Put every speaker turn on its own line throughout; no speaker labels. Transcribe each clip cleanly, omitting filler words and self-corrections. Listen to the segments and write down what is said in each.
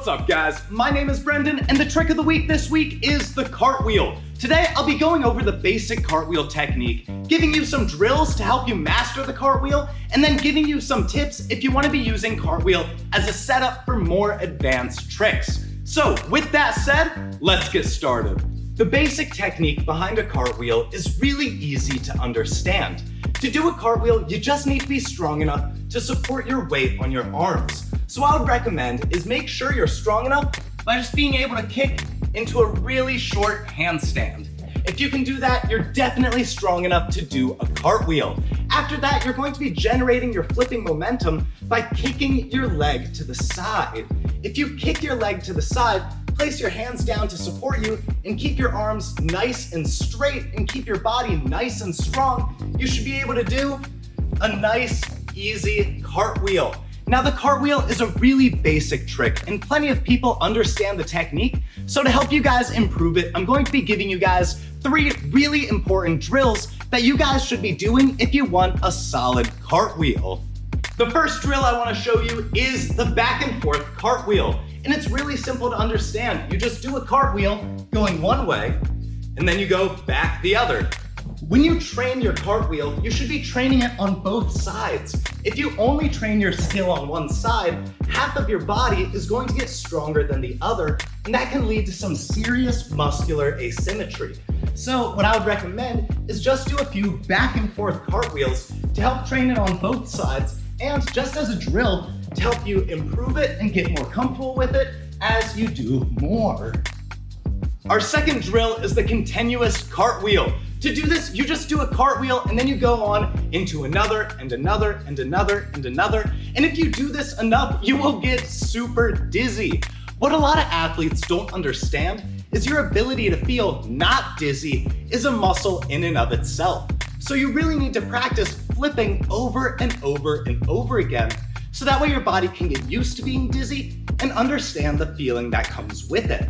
up, guys? My name is Brendan, and the trick of the week this week is the cartwheel. Today, I'll be going over the basic cartwheel technique, giving you some drills to help you master the cartwheel, and then giving you some tips if you want to be using cartwheel as a setup for more advanced tricks. So, with that said, let's get started. The basic technique behind a cartwheel is really easy to understand. To do a cartwheel, you just need to be strong enough to support your weight on your arms. So what I would recommend is make sure you're strong enough by just being able to kick into a really short handstand. If you can do that, you're definitely strong enough to do a cartwheel. After that, you're going to be generating your flipping momentum by kicking your leg to the side. If you kick your leg to the side, place your hands down to support you and keep your arms nice and straight and keep your body nice and strong, you should be able to do a nice, easy cartwheel. Now, the cartwheel is a really basic trick and plenty of people understand the technique. So to help you guys improve it, I'm going to be giving you guys 3 really important drills that you guys should be doing if you want a solid cartwheel. The first drill I want to show you is the back and forth cartwheel. And it's really simple to understand. You just do a cartwheel going one way, and then you go back the other. When you train your cartwheel, you should be training it on both sides. If you only train your skill on one side, half of your body is going to get stronger than the other, and that can lead to some serious muscular asymmetry. So what I would recommend is just do a few back and forth cartwheels to help train it on both sides, and just as a drill to help you improve it and get more comfortable with it as you do more. Our second drill is the continuous cartwheel. To do this, you just do a cartwheel and then you go on into another and another and another and another. And if you do this enough, you will get super dizzy. What a lot of athletes don't understand is your ability to feel not dizzy is a muscle in and of itself. So you really need to practice flipping over and over and over again, so that way your body can get used to being dizzy and understand the feeling that comes with it.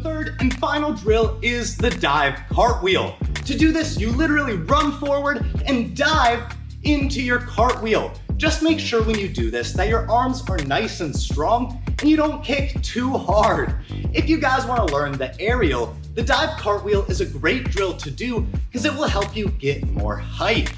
Third and final drill is the dive cartwheel. To do this, you literally run forward and dive into your cartwheel. Just make sure when you do this that your arms are nice and strong and you don't kick too hard. If you guys want to learn the aerial, the dive cartwheel is a great drill to do because it will help you get more height.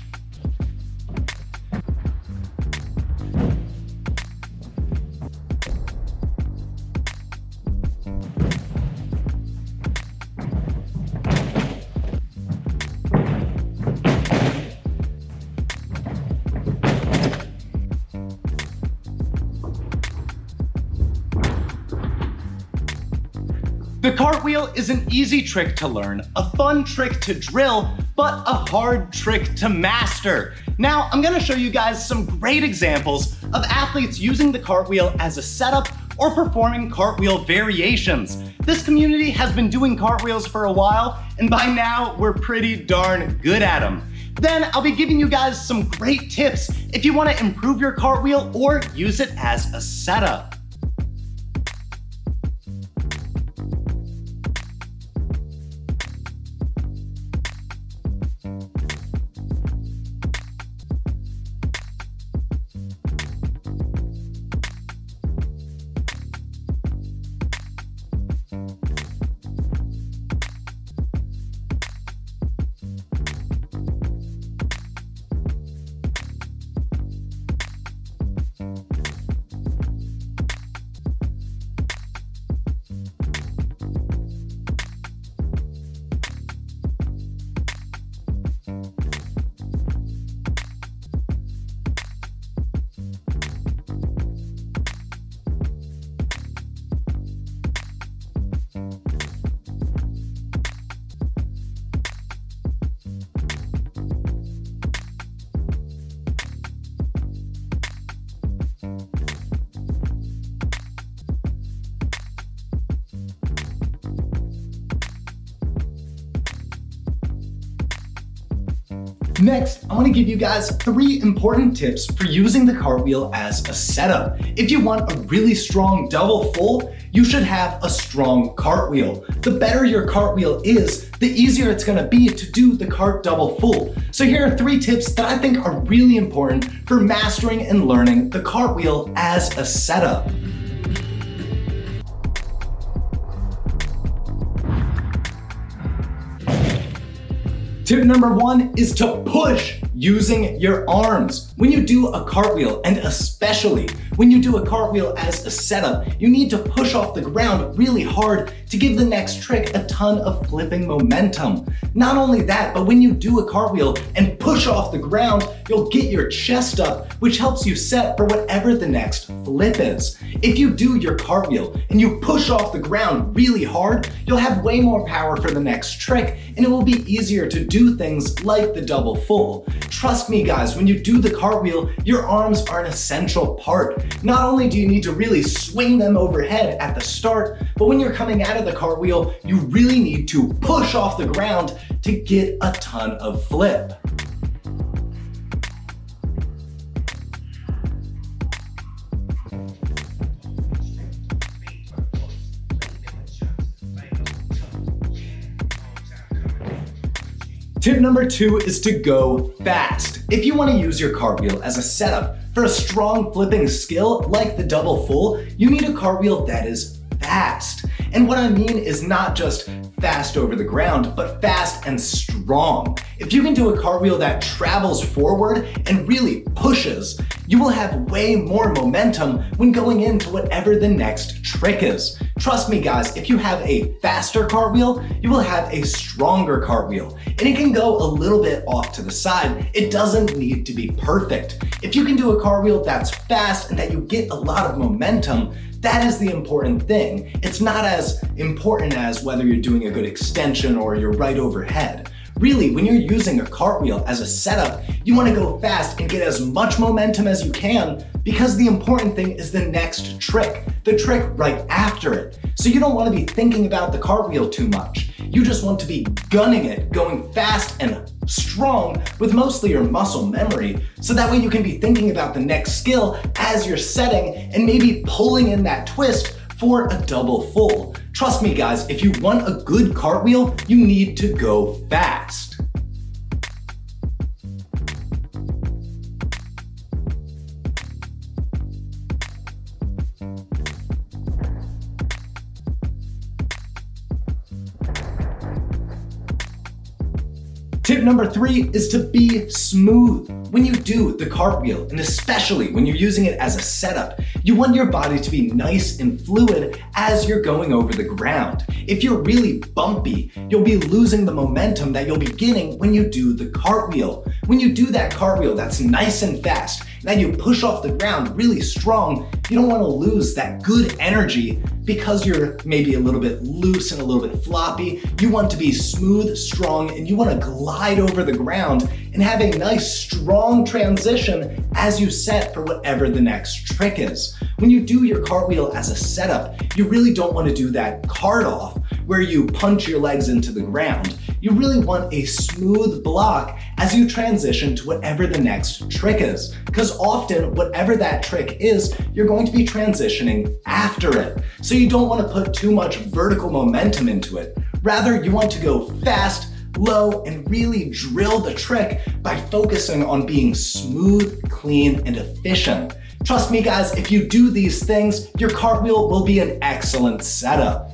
The cartwheel is an easy trick to learn, a fun trick to drill, but a hard trick to master. Now, I'm gonna show you guys some great examples of athletes using the cartwheel as a setup or performing cartwheel variations. This community has been doing cartwheels for a while, and by now, we're pretty darn good at them. Then I'll be giving you guys some great tips if you wanna improve your cartwheel or use it as a setup. Next, I want to give you guys 3 important tips for using the cartwheel as a setup. If you want a really strong double full, you should have a strong cartwheel. The better your cartwheel is, the easier it's going to be to do the cart double full. So here are 3 tips that I think are really important for mastering and learning the cartwheel as a setup. Tip number 1 is to push using your arms. When you do a cartwheel, and especially when you do a cartwheel as a setup, you need to push off the ground really hard to give the next trick a ton of flipping momentum. Not only that, but when you do a cartwheel and push off the ground, you'll get your chest up, which helps you set for whatever the next flip is. If you do your cartwheel and you push off the ground really hard, you'll have way more power for the next trick, and it will be easier to do things like the double full. Trust me guys, when you do the cartwheel, your arms are an essential part. Not only do you need to really swing them overhead at the start, but when you're coming out of the cartwheel, you really need to push off the ground to get a ton of flip. Tip number 2 is to go fast. If you want to use your cartwheel as a setup for a strong flipping skill like the double full, you need a cartwheel that is fast. And what I mean is not just fast over the ground, but fast and strong. If you can do a cartwheel that travels forward and really pushes, you will have way more momentum when going into whatever the next trick is. Trust me guys, if you have a faster cartwheel, you will have a stronger cartwheel. And it can go a little bit off to the side. It doesn't need to be perfect. If you can do a cartwheel that's fast and that you get a lot of momentum, that is the important thing. It's not as important as whether you're doing a good extension or you're right overhead. Really, when you're using a cartwheel as a setup, you want to go fast and get as much momentum as you can, because the important thing is the next trick, the trick right after it. So you don't want to be thinking about the cartwheel too much. You just want to be gunning it, going fast and strong with mostly your muscle memory, so that way you can be thinking about the next skill as you're setting and maybe pulling in that twist for a double full. Trust me guys, if you want a good cartwheel, you need to go fast. Tip number 3 is to be smooth. When you do the cartwheel, and especially when you're using it as a setup, you want your body to be nice and fluid as you're going over the ground. If you're really bumpy, you'll be losing the momentum that you'll be getting when you do the cartwheel. When you do that cartwheel that's nice and fast, and then you push off the ground really strong, you don't want to lose that good energy because you're maybe a little bit loose and a little bit floppy. You want to be smooth, strong, and you want to glide over the ground and have a nice strong transition as you set for whatever the next trick is. When you do your cartwheel as a setup, you really don't want to do that cart off where you punch your legs into the ground. You really want a smooth block as you transition to whatever the next trick is, because often whatever that trick is, you're going to be transitioning after it. So you don't want to put too much vertical momentum into it. Rather, you want to go fast, low, and really drill the trick by focusing on being smooth, clean, and efficient. Trust me guys, if you do these things, your cartwheel will be an excellent setup.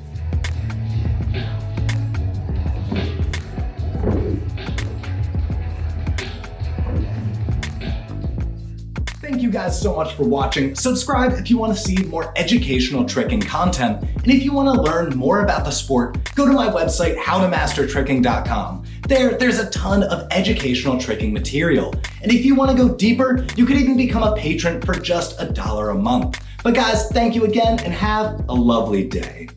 Thank you guys so much for watching. Subscribe if you want to see more educational tricking content. And if you want to learn more about the sport, go to my website, howtomastertricking.com. There's a ton of educational tricking material. And if you want to go deeper, you could even become a patron for just $1 a month. But guys, thank you again and have a lovely day.